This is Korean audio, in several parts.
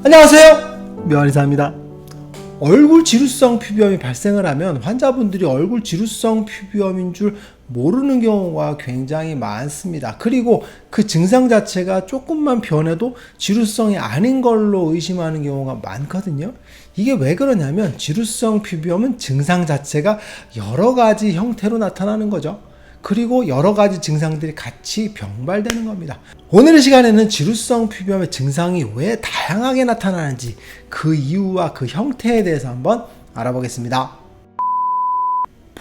안녕하세요, 묘한의사입니다. 얼굴 지루성 피부염이 발생을 하면 환자분들이 얼굴 지루성 피부염인 줄 모르는 경우가 굉장히 많습니다. 그리고 그 증상 자체가 조금만 변해도 지루성이 아닌 걸로 의심하는 경우가 많거든요. 이게 왜 그러냐면 지루성 피부염은 증상 자체가 여러 가지 형태로 나타나는 거죠. 그리고 여러 가지 증상들이 같이 병발되는 겁니다. 오늘의 시간에는 지루성 피부염의 증상이 왜 다양하게 나타나는지 그 이유와 그 형태에 대해서 한번 알아보겠습니다.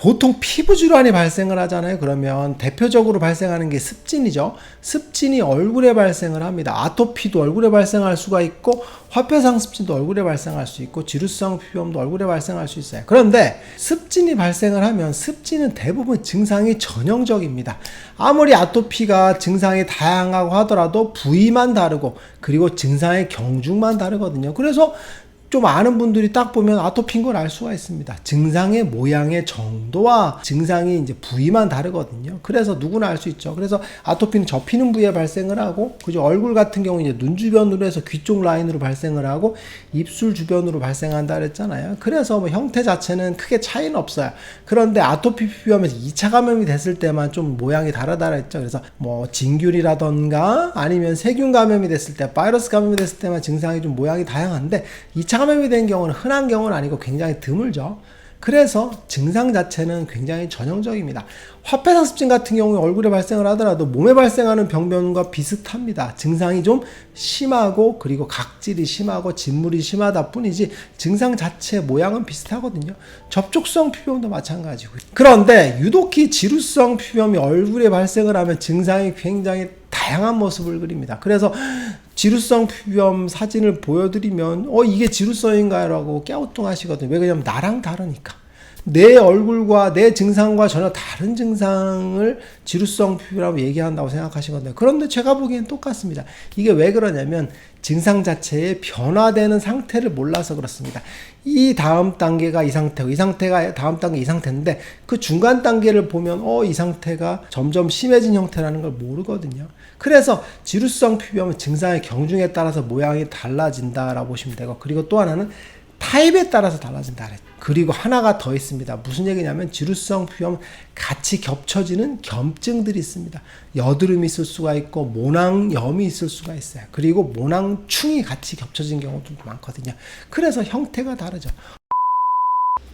보통 피부 질환이 발생을 하잖아요. 그러면 대표적으로 발생하는 게 습진이죠. 습진이 얼굴에 발생을 합니다. 아토피도 얼굴에 발생할 수가 있고 화폐상 습진도 얼굴에 발생할 수 있고 지루성 피부염도 얼굴에 발생할 수 있어요. 그런데 습진이 발생을 하면 습진은 대부분 증상이 전형적입니다. 아무리 아토피가 증상이 다양하고 하더라도 부위만 다르고 그리고 증상의 경중만 다르거든요. 그래서 좀 아는 분들이 딱 보면 아토피인 걸 알 수가 있습니다. 증상의 모양의 정도와 증상이 이제 부위만 다르거든요. 그래서 누구나 알 수 있죠. 그래서 아토피는 접히는 부위에 발생을 하고, 그죠? 얼굴 같은 경우 이제 눈 주변으로 해서 귀 쪽 라인으로 발생을 하고, 입술 주변으로 발생한다 그랬잖아요. 그래서 뭐 형태 자체는 크게 차이는 없어요. 그런데 아토피 피부염에서 2차 감염이 됐을 때만 좀 모양이 다르다 그랬죠. 그래서 뭐 진균이라던가 아니면 세균 감염이 됐을 때, 바이러스 감염이 됐을 때만 증상이 좀 모양이 다양한데 2차 감염이 된 경우는 흔한 경우는 아니고 굉장히 드물죠. 그래서 증상 자체는 굉장히 전형적입니다. 화폐상 습진 같은 경우에 얼굴에 발생을 하더라도 몸에 발생하는 병변과 비슷합니다. 증상이 좀 심하고 그리고 각질이 심하고 진물이 심하다 뿐이지 증상 자체 모양은 비슷하거든요. 접촉성 피부염도 마찬가지고요. 그런데 유독히 지루성 피부염이 얼굴에 발생을 하면 증상이 굉장히 다양한 모습을 그립니다. 그래서 지루성 피부염 사진을 보여드리면 이게 지루성인가요? 라고 깨우뚱하시거든요. 왜 그러냐면 나랑 다르니까. 내 얼굴과 내 증상과 전혀 다른 증상을 지루성 피부라고 얘기한다고 생각하시거든요. 그런데 제가 보기엔 똑같습니다. 이게 왜 그러냐면 증상 자체의 변화되는 상태를 몰라서 그렇습니다. 이 다음 단계가 이 상태고 이 상태가 다음 단계 이 상태인데 그 중간 단계를 보면 이 상태가 점점 심해진 형태라는 걸 모르거든요. 그래서 지루성 피부염은 증상의 경중에 따라서 모양이 달라진다라고 보시면 되고, 그리고 또 하나는 타입에 따라서 달라진다 그랬죠. 그리고 하나가 더 있습니다. 무슨 얘기냐면 지루성 피부염은 같이 겹쳐지는 겸증들이 있습니다. 여드름이 있을 수가 있고 모낭염이 있을 수가 있어요. 그리고 모낭충이 같이 겹쳐진 경우도 많거든요. 그래서 형태가 다르죠.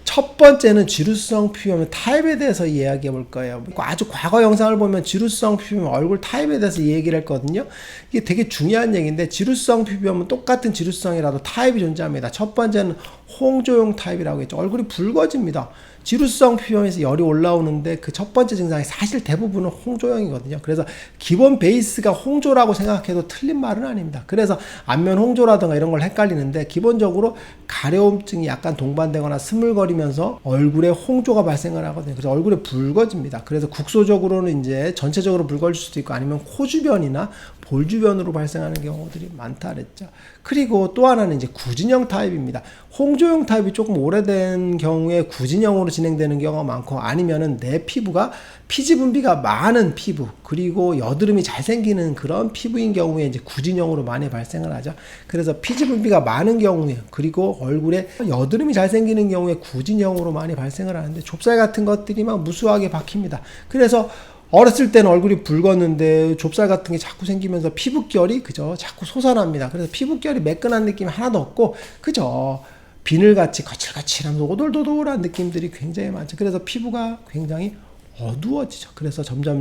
첫 번째는 지루성 피부염의 타입에 대해서 이야기해 볼 거예요. 아주 과거 영상을 보면 지루성 피부염 얼굴 타입에 대해서 얘기를 했거든요. 이게 되게 중요한 얘기인데 지루성 피부염은 똑같은 지루성이라도 타입이 존재합니다. 첫 번째는 홍조용 타입이라고 했죠. 얼굴이 붉어집니다. 지루성 피부염에서 열이 올라오는데 그 첫 번째 증상이 사실 대부분은 홍조형이거든요. 그래서 기본 베이스가 홍조라고 생각해도 틀린 말은 아닙니다. 그래서 안면 홍조라든가 이런 걸 헷갈리는데 기본적으로 가려움증이 약간 동반되거나 스물거리면서 얼굴에 홍조가 발생을 하거든요. 그래서 얼굴에 붉어집니다. 그래서 국소적으로는 이제 전체적으로 붉어질 수도 있고 아니면 코 주변이나 볼 주변으로 발생하는 경우들이 많다 그랬죠. 그리고 또 하나는 이제 구진형 타입입니다. 홍조형 타입이 조금 오래된 경우에 구진형으로 진행되는 경우가 많고, 아니면은 내 피부가 피지 분비가 많은 피부 그리고 여드름이 잘 생기는 그런 피부인 경우에 이제 구진형으로 많이 발생을 하죠. 그래서 피지 분비가 많은 경우에 그리고 얼굴에 여드름이 잘 생기는 경우에 구진형으로 많이 발생을 하는데 좁쌀 같은 것들이 막 무수하게 박힙니다. 그래서 어렸을 때는 얼굴이 붉었는데 좁쌀 같은 게 자꾸 생기면서 피부결이 그죠 자꾸 솟아납니다. 그래서 피부결이 매끈한 느낌이 하나도 없고 그죠 비늘같이 거칠거칠하면서 오돌도돌한 느낌들이 굉장히 많죠. 그래서 피부가 굉장히 어두워지죠. 그래서 점점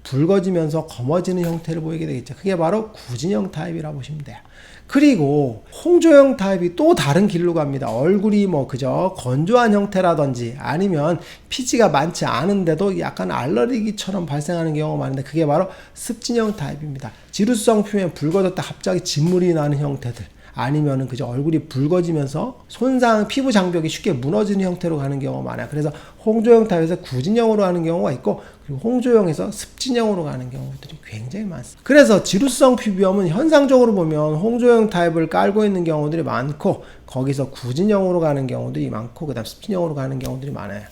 붉어지면서 검어지는 형태를 보이게 되겠죠. 그게 바로 구진형 타입이라고 보시면 돼요. 그리고 홍조형 타입이 또 다른 길로 갑니다. 얼굴이 그저 건조한 형태라든지 아니면 피지가 많지 않은데도 약간 알러지처럼 발생하는 경우가 많은데 그게 바로 습진형 타입입니다. 지루성 피부에 붉어졌다 갑자기 진물이 나는 형태들, 아니면은 그저 얼굴이 붉어지면서 피부 장벽이 쉽게 무너지는 형태로 가는 경우가 많아요. 그래서 홍조형 타입에서 구진형으로 가는 경우가 있고, 그리고 홍조형에서 습진형으로 가는 경우들이 굉장히 많습니다. 그래서 지루성 피부염은 현상적으로 보면 홍조형 타입을 깔고 있는 경우들이 많고, 거기서 구진형으로 가는 경우들이 많고, 그 다음 습진형으로 가는 경우들이 많아요.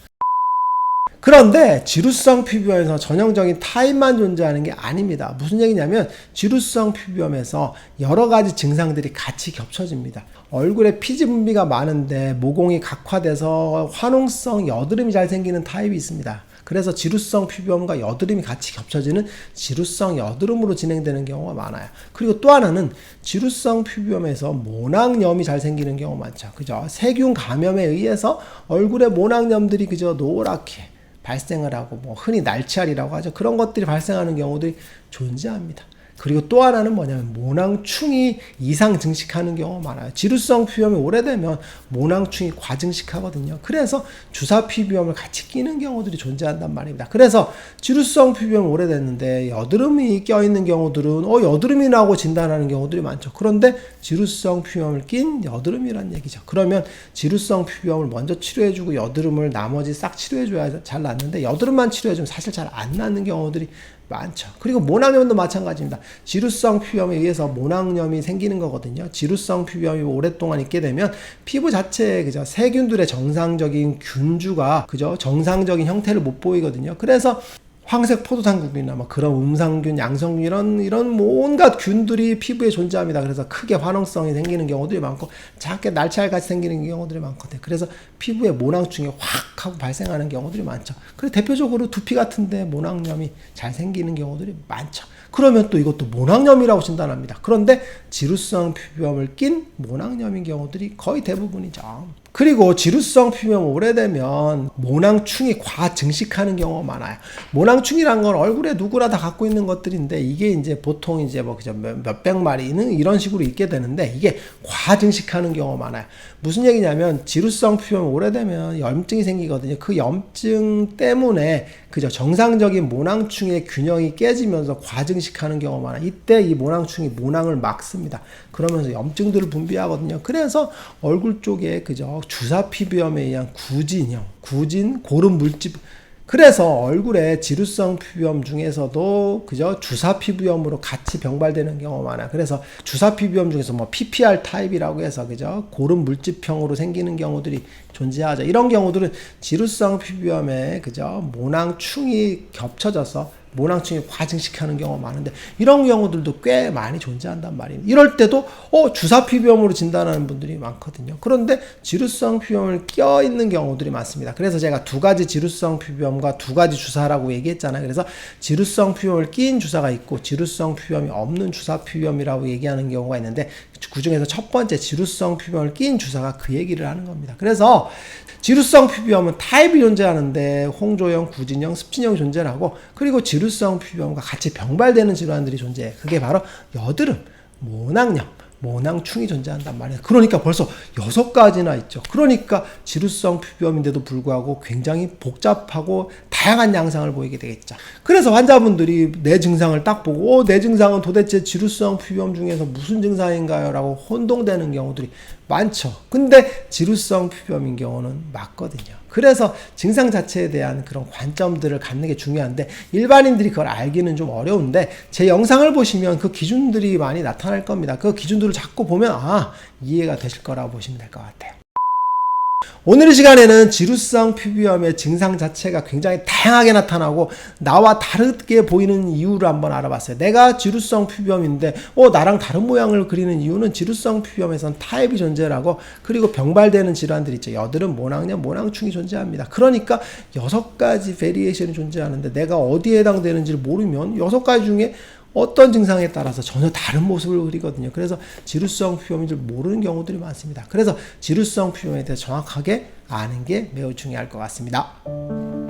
그런데 지루성 피부염에서 전형적인 타입만 존재하는 게 아닙니다. 무슨 얘기냐면 지루성 피부염에서 여러 가지 증상들이 같이 겹쳐집니다. 얼굴에 피지 분비가 많은데 모공이 각화돼서 화농성 여드름이 잘 생기는 타입이 있습니다. 그래서 지루성 피부염과 여드름이 같이 겹쳐지는 지루성 여드름으로 진행되는 경우가 많아요. 그리고 또 하나는 지루성 피부염에서 모낭염이 잘 생기는 경우 많죠. 그죠? 세균 감염에 의해서 얼굴에 모낭염들이 그저 노랗게 발생을 하고 뭐 흔히 날치알이라고 하죠. 그런 것들이 발생하는 경우들이 존재합니다. 그리고 또 하나는 뭐냐면 모낭충이 이상 증식하는 경우가 많아요. 지루성 피부염이 오래되면 모낭충이 과증식하거든요. 그래서 주사 피부염을 같이 끼는 경우들이 존재한단 말입니다. 그래서 지루성 피부염이 오래됐는데 여드름이 껴있는 경우들은 여드름이라고 진단하는 경우들이 많죠. 그런데 지루성 피부염을 낀 여드름이란 얘기죠. 그러면 지루성 피부염을 먼저 치료해주고 여드름을 나머지 싹 치료해줘야 잘 낫는데 여드름만 치료해주면 사실 잘 안 낫는 경우들이 많죠. 그리고 모낭염도 마찬가지입니다. 지루성 피부염에 의해서 모낭염이 생기는 거거든요. 지루성 피부염이 오랫동안 있게 되면 피부 자체에 그저 세균들의 정상적인 균주가 그저 정상적인 형태를 못 보이거든요. 그래서 황색 포도당국이나 뭐 그런 음상균, 양성균 이런 온갖 균들이 피부에 존재합니다. 그래서 크게 화농성이 생기는 경우들이 많고 작게 날치알같이 생기는 경우들이 많거든요. 그래서 피부에 모낭충이 확 하고 발생하는 경우들이 많죠. 그리고 대표적으로 두피 같은데 모낭염이 잘 생기는 경우들이 많죠. 그러면 또 이것도 모낭염이라고 진단합니다. 그런데 지루성 피부염을 낀 모낭염인 경우들이 거의 대부분이죠. 그리고 지루성 피부염 오래되면 모낭충이 과증식하는 경우가 많아요. 모낭충이란 건 얼굴에 누구나 다 갖고 있는 것들인데 이게 이제 보통 이제 뭐 그저 몇백 마리는 이런 식으로 있게 되는데 이게 과증식하는 경우가 많아요. 무슨 얘기냐면 지루성 피부염 오래되면 염증이 생기거든요. 그 염증 때문에 그저 정상적인 모낭충의 균형이 깨지면서 과증식하는 경우가 많아요. 이때 이 모낭충이 모낭을 막습니다. 그러면서 염증들을 분비하거든요. 그래서 얼굴 쪽에 그저 주사 피부염에 의한 구진, 고름 물집. 그래서 얼굴에 지루성 피부염 중에서도 그저 주사 피부염으로 같이 병발되는 경우가 많아요. 그래서 주사 피부염 중에서 뭐 PPR 타입이라고 해서 그저 고름 물집형으로 생기는 경우들이 존재하죠. 이런 경우들은 지루성 피부염에 그저 모낭충이 겹쳐져서 모낭충이 과증식하는 경우가 많은데 이런 경우들도 꽤 많이 존재한단 말입니다. 이럴 때도 주사 피부염으로 진단하는 분들이 많거든요. 그런데 지루성 피부염을 껴있는 경우들이 많습니다. 그래서 제가 두 가지 지루성 피부염과 두 가지 주사라고 얘기했잖아요. 그래서 지루성 피부염을 낀 주사가 있고 지루성 피부염이 없는 주사 피부염이라고 얘기하는 경우가 있는데 그 중에서 첫 번째 지루성 피부염을 낀 주사가 그 얘기를 하는 겁니다. 그래서 지루성 피부염은 타입이 존재하는데 홍조형, 구진형, 습진형이 존재를 하고 그리고 지루성 피부염과 같이 병발되는 질환들이 존재해요. 그게 바로 여드름, 모낭염, 모낭충이 존재한단 말이에요. 그러니까 벌써 6가지나 있죠. 그러니까 지루성 피부염인데도 불구하고 굉장히 복잡하고 다양한 양상을 보이게 되겠죠. 그래서 환자분들이 내 증상을 딱 보고 내 증상은 도대체 지루성 피부염 중에서 무슨 증상인가요? 라고 혼동되는 경우들이 많죠. 근데 지루성 피부염인 경우는 맞거든요. 그래서 증상 자체에 대한 그런 관점들을 갖는 게 중요한데 일반인들이 그걸 알기는 좀 어려운데 제 영상을 보시면 그 기준들이 많이 나타날 겁니다. 그 기준들을 자꾸 보면 이해가 되실 거라고 보시면 될 것 같아요. 오늘 이 시간에는 지루성 피부염의 증상 자체가 굉장히 다양하게 나타나고 나와 다르게 보이는 이유를 한번 알아봤어요. 내가 지루성 피부염인데 나랑 다른 모양을 그리는 이유는 지루성 피부염에선 타입이 존재하고 그리고 병발되는 질환들 있죠. 여드름, 모낭염, 모낭충이 존재합니다. 그러니까 6가지 베리에이션이 존재하는데 내가 어디에 해당되는지를 모르면 6가지 중에 어떤 증상에 따라서 전혀 다른 모습을 그리거든요. 그래서 지루성 피부염인 줄 모르는 경우들이 많습니다. 그래서 지루성 피부염에 대해서 정확하게 아는 게 매우 중요할 것 같습니다.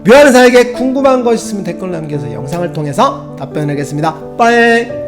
묘한 사에게 궁금한 것 있으면 댓글 남겨서 영상을 통해서 답변하겠습니다. 빠이!